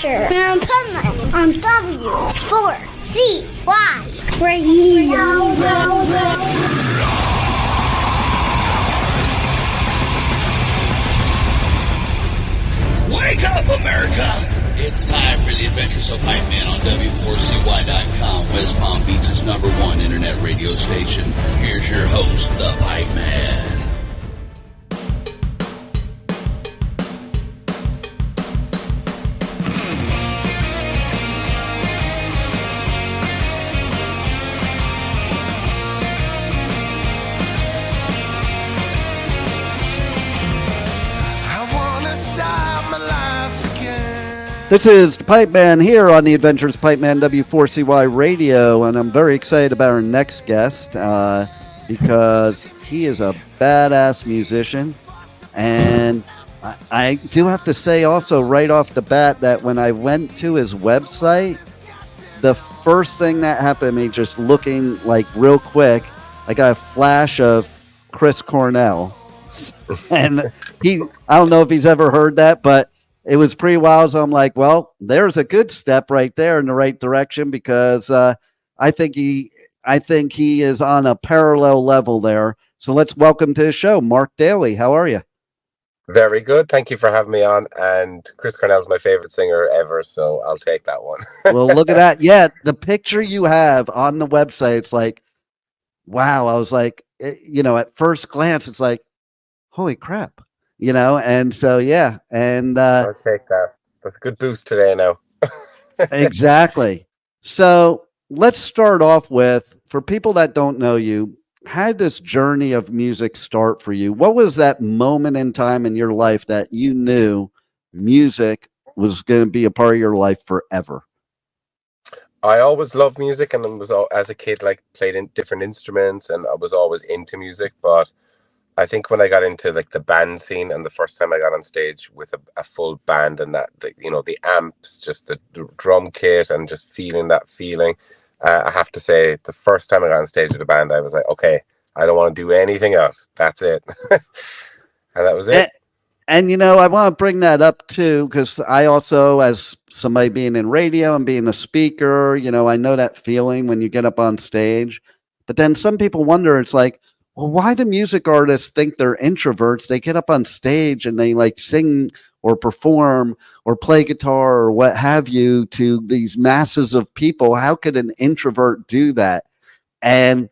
Adventure in Pipeman on W4CY Radio. Wake up, America! It's time for the Adventures of Pipeman on W4CY.com, West Palm Beach's #1 internet radio station. Here's your host, the Pipeman. This is the Pipeman here on the Adventures Pipeman W4CY Radio, and I'm very excited about our next guest because he is a badass musician. And I do have to say also right off the bat that when I went to his website, the first thing that happened to me, just looking like real quick, I got a flash of Chris Cornell. And I don't know if he's ever heard that, but it was pretty wild. So I'm like, well, there's a good step right there in the right direction, because I think he is on a parallel level there. So let's welcome to the show, Mark Daly. How are you? Very good. Thank you for having me on. And Chris Cornell's my favorite singer ever, so I'll take that one. Well, look at that. Yeah, the picture you have on the website, it's like, wow. I was like, at first glance, it's like, holy crap. And so, yeah. And I'll take that. That's a good boost today now. Exactly. So let's start off with, for people that don't know you, how did this journey of music start for you? What was that moment in time in your life that you knew music was going to be a part of your life forever? I always loved music, and as a kid, played in different instruments, and I was always into music. But I think when I got into the band scene, and the first time I got on stage with a full band, and the amps, just the drum kit, and just feeling that feeling, I have to say, the first time I got on stage with a band, I was like, okay, I don't want to do anything else. That's it. And that was it. And I want to bring that up too, because I also, as somebody being in radio and being a speaker, I know that feeling when you get up on stage. But then some people wonder, it's like, well, why do music artists think they're introverts? They get up on stage and they sing or perform or play guitar or what have you to these masses of people. How could an introvert do that? And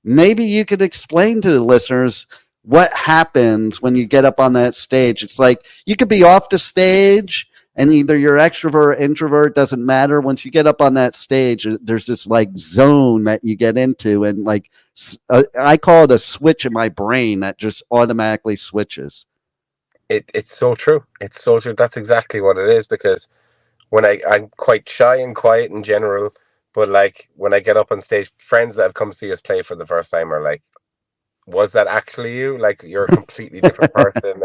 maybe you could explain to the listeners what happens when you get up on that stage. It's like you could be off the stage and either you're extrovert or introvert, doesn't matter. Once you get up on that stage, there's this zone that you get into, and I call it a switch in my brain that just automatically switches. It's so true. It's so true. That's exactly what it is, because when I'm quite shy and quiet in general, but when I get up on stage, friends that have come see us play for the first time are like, was that actually you? You're a completely different person.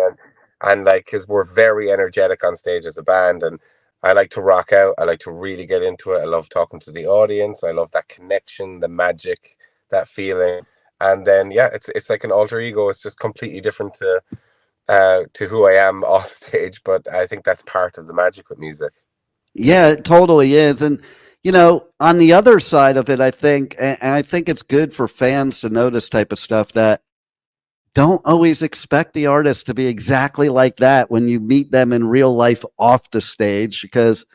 And because we're very energetic on stage as a band, and I like to rock out. I like to really get into it. I love talking to the audience. I love that connection, the magic, that feeling. And then, yeah, it's like an alter ego. It's just completely different to who I am off stage. But I think that's part of the magic with music. Yeah, it totally is. And, on the other side of it, I think it's good for fans to know this type of stuff, that don't always expect the artist to be exactly like that when you meet them in real life off the stage, because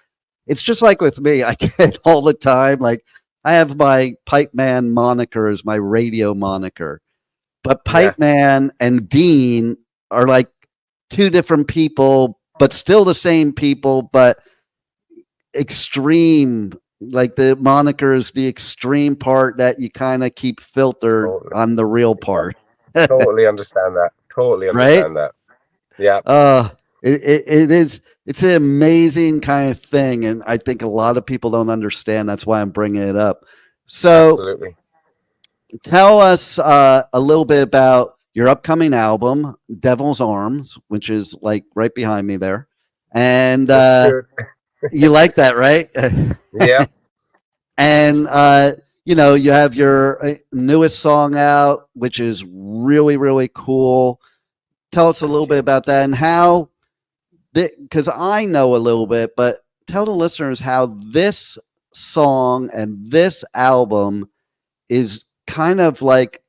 it's just like with me. I get all the time, I have my Pipeman moniker as my radio moniker, but Pipeman and Dean are two different people, but still the same people, but extreme. The moniker is the extreme part that you kind of keep filtered on the real part. Totally understand that. Totally understand that. Yeah. It's an amazing kind of thing. And I think a lot of people don't understand. That's why I'm bringing it up. So absolutely. Tell us a little bit about your upcoming album, Devil's Arms, which is right behind me there. And you like that, right? Yeah. And you have your newest song out, which is really, really cool. Tell us a little bit about that and how, because I know a little bit, but tell the listeners how this song and this album is kind of like,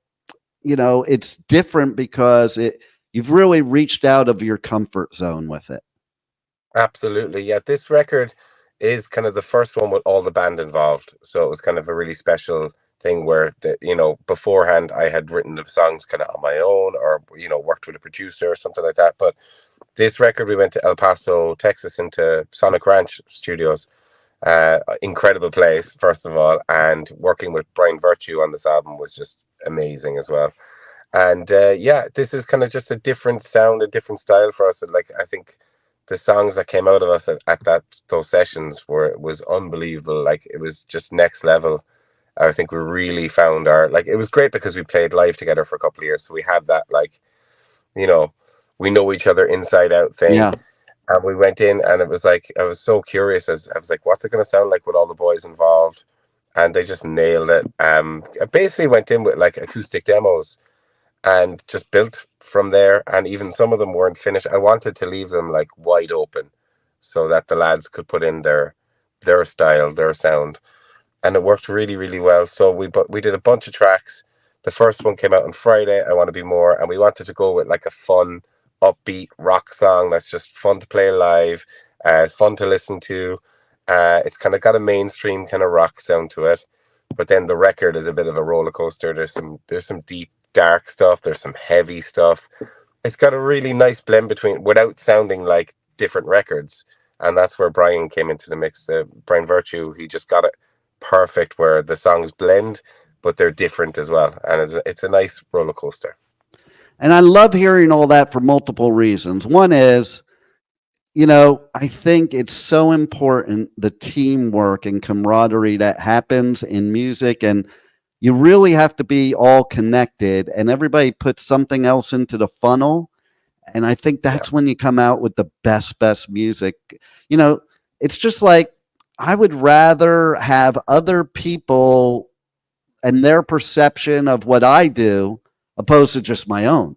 it's different because you've really reached out of your comfort zone with it. Absolutely. Yeah. This record is kind of the first one with all the band involved. So it was kind of a really special thing where, beforehand I had written the songs kind of on my own or, worked with a producer or something like that. But this record, we went to El Paso, Texas, into Sonic Ranch Studios. Incredible place, first of all. And working with Brian Virtue on this album was just amazing as well. And this is kind of just a different sound, a different style for us. And like, I think the songs that came out of us at those sessions was unbelievable. Like, it was just next level. I think we really found it was great because we played live together for a couple of years. So we had that, we know each other inside out thing. Yeah. And we went in and it was like, I was so curious I was like, what's it going to sound like with all the boys involved? And they just nailed it. I basically went in with like acoustic demos and just built from there. And even some of them weren't finished. I wanted to leave them like wide open so that the lads could put in their style, their sound. And it worked really, really well. So we did a bunch of tracks. The first one came out on Friday, I Want to Be More. And we wanted to go with like a fun, upbeat rock song that's just fun to play live. It's fun to listen to. It's kind of got a mainstream kind of rock sound to it. But then the record is a bit of a roller coaster. There's some deep, dark stuff. There's some heavy stuff. It's got a really nice blend without sounding like different records. And that's where Brian came into the mix. Brian Virtue, he just got it perfect where the songs blend, but they're different as well. And it's a nice roller coaster. And I love hearing all that for multiple reasons. One is, I think it's so important, the teamwork and camaraderie that happens in music. And you really have to be all connected and everybody puts something else into the funnel. And I think that's when you come out with the best music. It's just like, I would rather have other people and their perception of what I do opposed to just my own,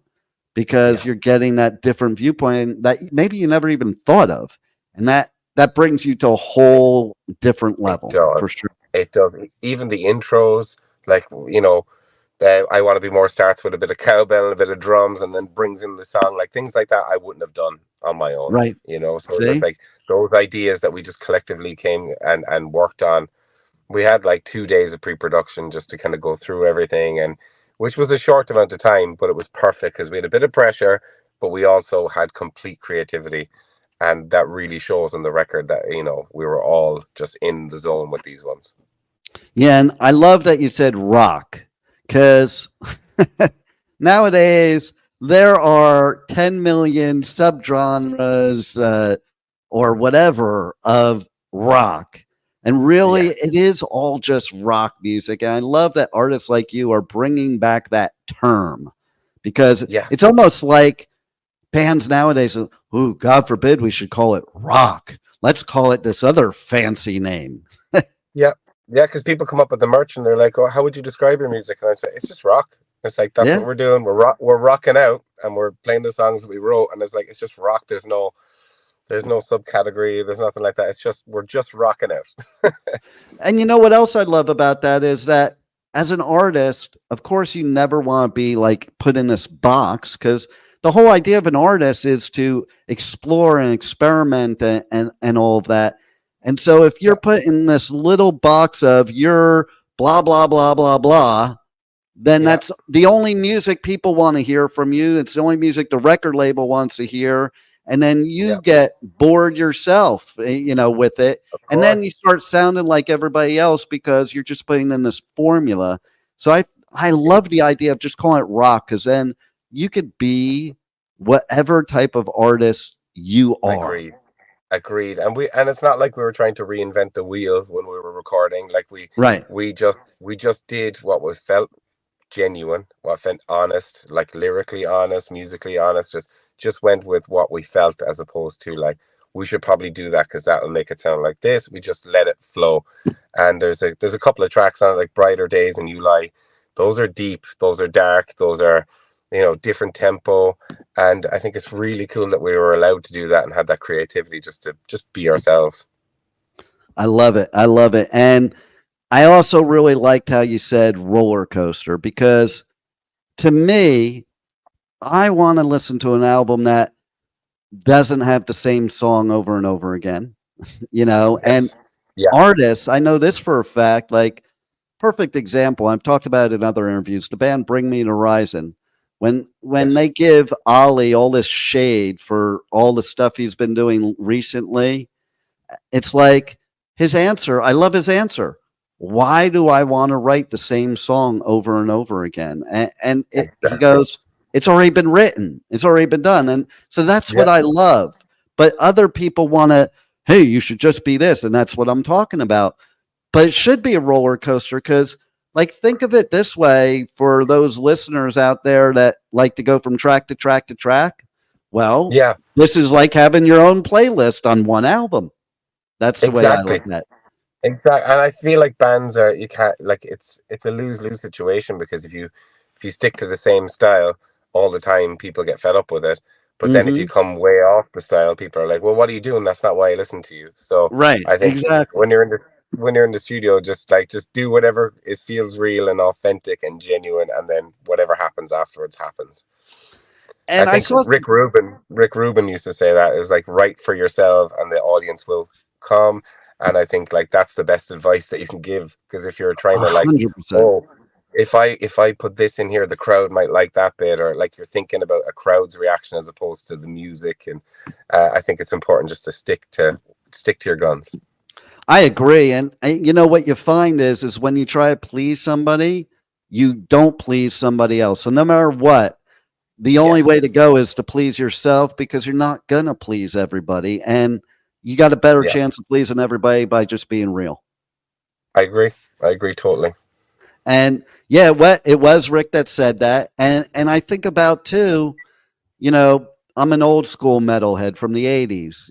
because you're getting that different viewpoint that maybe you never even thought of. And that brings you to a whole different level for sure. It does. Even the intros, like, I Want to Be More starts with a bit of cowbell and a bit of drums and then brings in the song, like things like that I wouldn't have done on my own. Right. So it's like those ideas that we just collectively came and worked on. We had like 2 days of pre-production just to kind of go through everything, and which was a short amount of time, but it was perfect because we had a bit of pressure, but we also had complete creativity. And that really shows on the record that, we were all just in the zone with these ones. Yeah, and I love that you said rock, because nowadays there are 10 million subgenres or whatever of rock. And really, it is all just rock music. And I love that artists like you are bringing back that term, because it's almost like bands nowadays, God forbid we should call it rock. Let's call it this other fancy name. Yeah, because people come up with the merch and they're like, "Oh, how would you describe your music?" And I say, "It's just rock." It's like, that's what we're doing. We're rocking out and we're playing the songs that we wrote, and it's like, it's just rock. There's no subcategory. There's nothing like that. We're just rocking out. And you know what else I love about that is that as an artist, of course, you never want to be like put in this box, because the whole idea of an artist is to explore and experiment and all of that. And so if you're put in this little box of your blah, blah, blah, blah, blah, then that's the only music people want to hear from you. It's the only music the record label wants to hear. And then you get bored yourself, with it. And then you start sounding like everybody else because you're just putting in this formula. So I love the idea of just calling it rock, because then you could be whatever type of artist you are. Agreed. And it's not like we were trying to reinvent the wheel when we were recording. Like we just did what was felt genuine, what felt honest, like lyrically honest, musically honest, just went with what we felt, as opposed to like, we should probably do that because that'll make it sound like this. We just let it flow. And there's a couple of tracks on it, like Brighter Days and You Lie. Those are deep, those are dark, those are, different tempo. And I think it's really cool that we were allowed to do that and had that creativity just to be ourselves. I love it. I love it. And I also really liked how you said roller coaster because to me, I want to listen to an album that doesn't have the same song over and over again, and Yes. Yeah. artists, I know this for a fact, like perfect example. I've talked about it in other interviews. The band Bring Me the Horizon, when Yes. they give Ollie all this shade for all the stuff he's been doing recently, it's like his answer. I love his answer. Why do I want to write the same song over and over again? He Exactly. goes, it's already been written. It's already been done. And so that's what Yeah. I love. But other people want to, hey, you should just be this. And that's what I'm talking about. But it should be a roller coaster because, like, think of it this way for those listeners out there that like to go from track to track to track. Well, Yeah. this is like having your own playlist on one album. That's the way I Exactly. look at it. Exactly. And I feel like bands are, you can't, like, it's a lose-lose situation, because if you stick to the same style all the time, people get fed up with it. But then if you Hmm. come way off the style, people are like, well, what are you doing? That's not why I listen to you. So Right. I think Exactly. when you're in the studio, just do whatever it feels real and authentic and genuine, and then whatever happens afterwards happens. I And I think saw, Rick Rubin used to say that, is like, write for yourself and the audience will come. And I think, like, that's the best advice that you can give, because if you're trying to, like, 100%. oh, if I put this in here, the crowd might like that bit, or like, you're thinking about a crowd's reaction as opposed to the music. And I think it's important just to stick to your guns. I agree. And what you find is when you try to please somebody, you don't please somebody else. So no matter what, the only way Yes. to go is to please yourself because you're not going to please everybody. And you got a better Yeah, chance of pleasing everybody by just being real. I agree totally. And yeah, it was Rick that said that. And I think about too, I'm an old school metalhead from the 80s,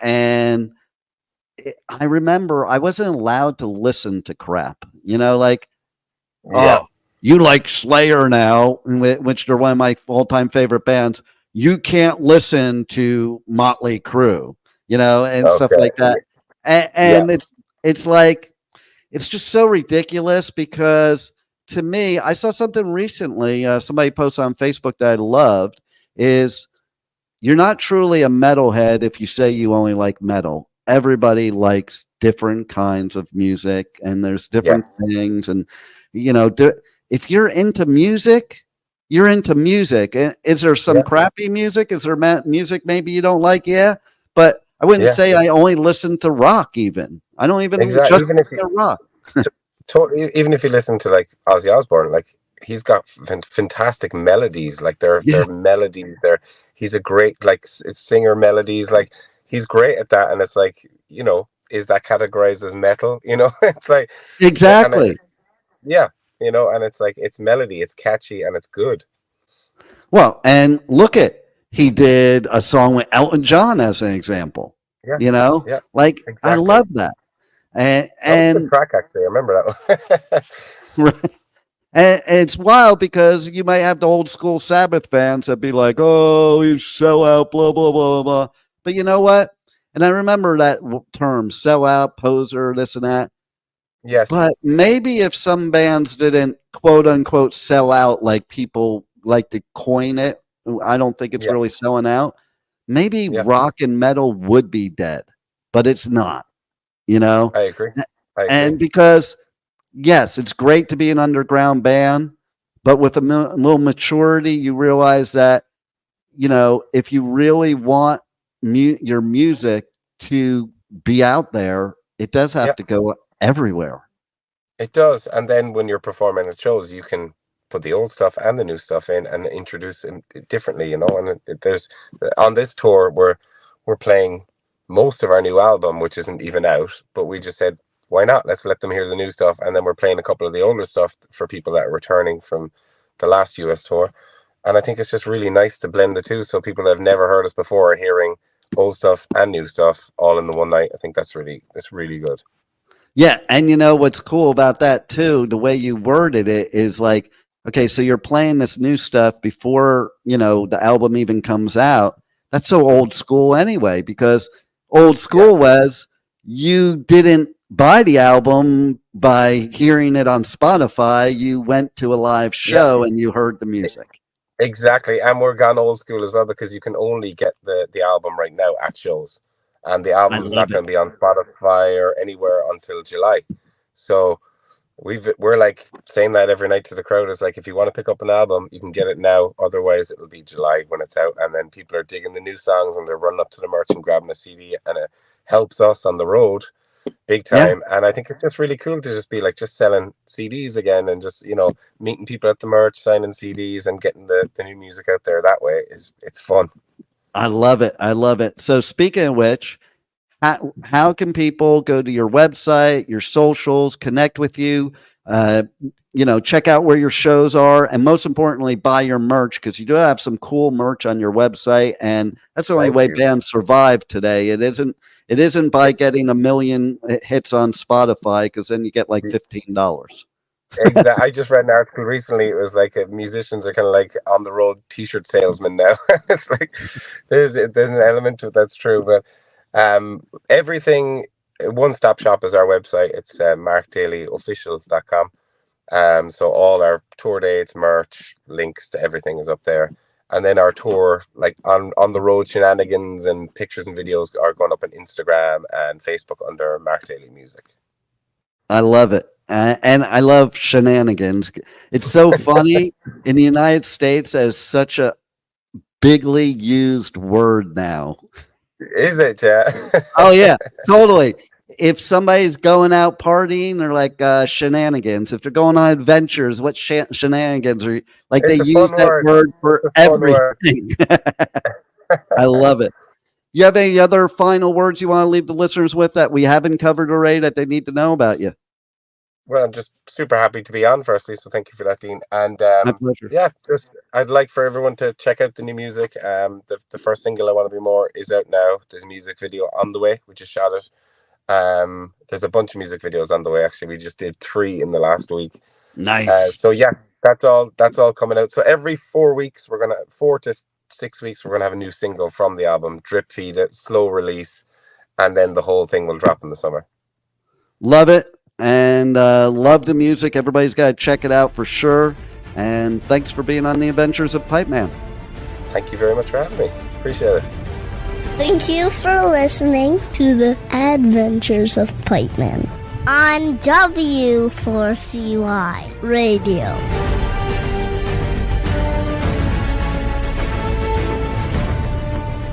and I remember I wasn't allowed to listen to crap, like, Yeah. oh, you like Slayer now, which they're one of my all-time favorite bands. You can't listen to Motley Crue, and stuff Okay. like that. Yeah. And it's like it's just so ridiculous because to me, I saw something recently. Somebody posted on Facebook that I loved. Is you're not truly a metalhead if you say you only like metal. Everybody likes different kinds of music, and there's Yeah. different things. And if you're into music, you're into music. And is there some Yeah. crappy music? Is there music maybe you don't like? Yeah, but I wouldn't Yeah. say I only listen to rock. Even I don't even Exactly. just listen to rock. Even if you listen to, like, Ozzy Osbourne, like, he's got fantastic melodies. Like, they're Yeah, melodies. He's a great, like, singer melodies. Like, he's great at that. And it's like, is that categorized as metal? It's like, and exactly. yeah, and it's like, it's melody, it's catchy, and it's good. Well, and look at he did a song with Elton John as an example. Yeah. Yeah. Like I Exactly. love that. And That was a good and, track, actually. I remember that one. and it's wild because you might have the old school Sabbath fans that be like, "Oh, you sell out, blah blah blah blah." But you know what? And I remember that term, sell out, poser, this and that. Yes. But maybe if some bands didn't quote unquote sell out like people like to coin it, I don't think it's Yeah. really selling out. Maybe Yeah. rock and metal would be dead, but it's not, you know? I agree. I agree. And because, yes, it's great to be an underground band, but with a little maturity, you realize that, if you really want your music to be out there, it does have Yeah. to go everywhere. It does. And then when you're performing at shows, you can put the old stuff and the new stuff in and introduce it differently, and there's, on this tour, we're playing most of our new album, which isn't even out, but we just said, why not? Let's let them hear the new stuff. And then we're playing a couple of the older stuff for people that are returning from the last US tour. And I think it's just really nice to blend the two, so people that have never heard us before are hearing old stuff and new stuff all in the one night. I think it's really good. Yeah, and what's cool about that too, the way you worded it is like, okay, so you're playing this new stuff before, the album even comes out. That's so old school anyway, because old Yeah. school was you didn't buy the album by hearing it on Spotify. You went to a live show and you heard the music. Exactly. And we're gone old school as well, because you can only get the album right now at shows. And the album's not going to be on Spotify or anywhere until July. So we're like saying that every night to the crowd. Is like, if you want to pick up an album, you can get it now. Otherwise, it'll be July when it's out. And then people are digging the new songs and they're running up to the merch and grabbing a CD. And it helps us on the road big time. And I think it's just really cool to just be like just selling CDs again, and just, you know, meeting people at the merch, signing CDs and getting the new music out there that way. It's fun. I love it. I love it. So speaking of which, how can people go to your website, your socials, connect with you, you know, check out where your shows are, and most importantly, buy your merch, because you do have some cool merch on your website, and that's the only way bands survive today. It isn't by getting 1 million hits on Spotify, because then you get like $15. Exactly. I just read an article recently. It was like musicians are kind of like on the road t-shirt salesmen now. It's like there's an element to it that's true, but everything, one-stop shop is our website. It's markdalyofficial.com. So all our tour dates, merch, links to everything is up there. And then our tour, like on the road shenanigans and pictures and videos, are going up on Instagram and Facebook under Mark Daly Music. I love it. And I love shenanigans. It's so funny. In the United States, as such a bigly used word now. Is it? Yeah. Oh yeah, totally. If somebody's going out partying, they're like shenanigans. If they're going on adventures, what shenanigans are like? They use that word for everything. I love it. You have any other final words you want to leave the listeners with that we haven't covered already that they need to know about you? Well, I'm just super happy to be on, firstly, so thank you for that, Dean. And my pleasure. Yeah, just I'd like for everyone to check out the new music. The first single, I Want to Be More, is out now. There's a music video on the way. We just shot it. There's a bunch of music videos on the way. Actually, we just did 3 in the last week. Nice. So yeah, that's all coming out. So every 4 weeks, 4 to 6 weeks, we're gonna have a new single from the album. Drip feed it, slow release, and then the whole thing will drop in the summer. Love it. And love the music. Everybody's got to check it out for sure. And thanks for being on the Adventures of Pipeman. Thank you very much for having me. Appreciate it. Thank you for listening to the Adventures of Pipeman on W4CY Radio.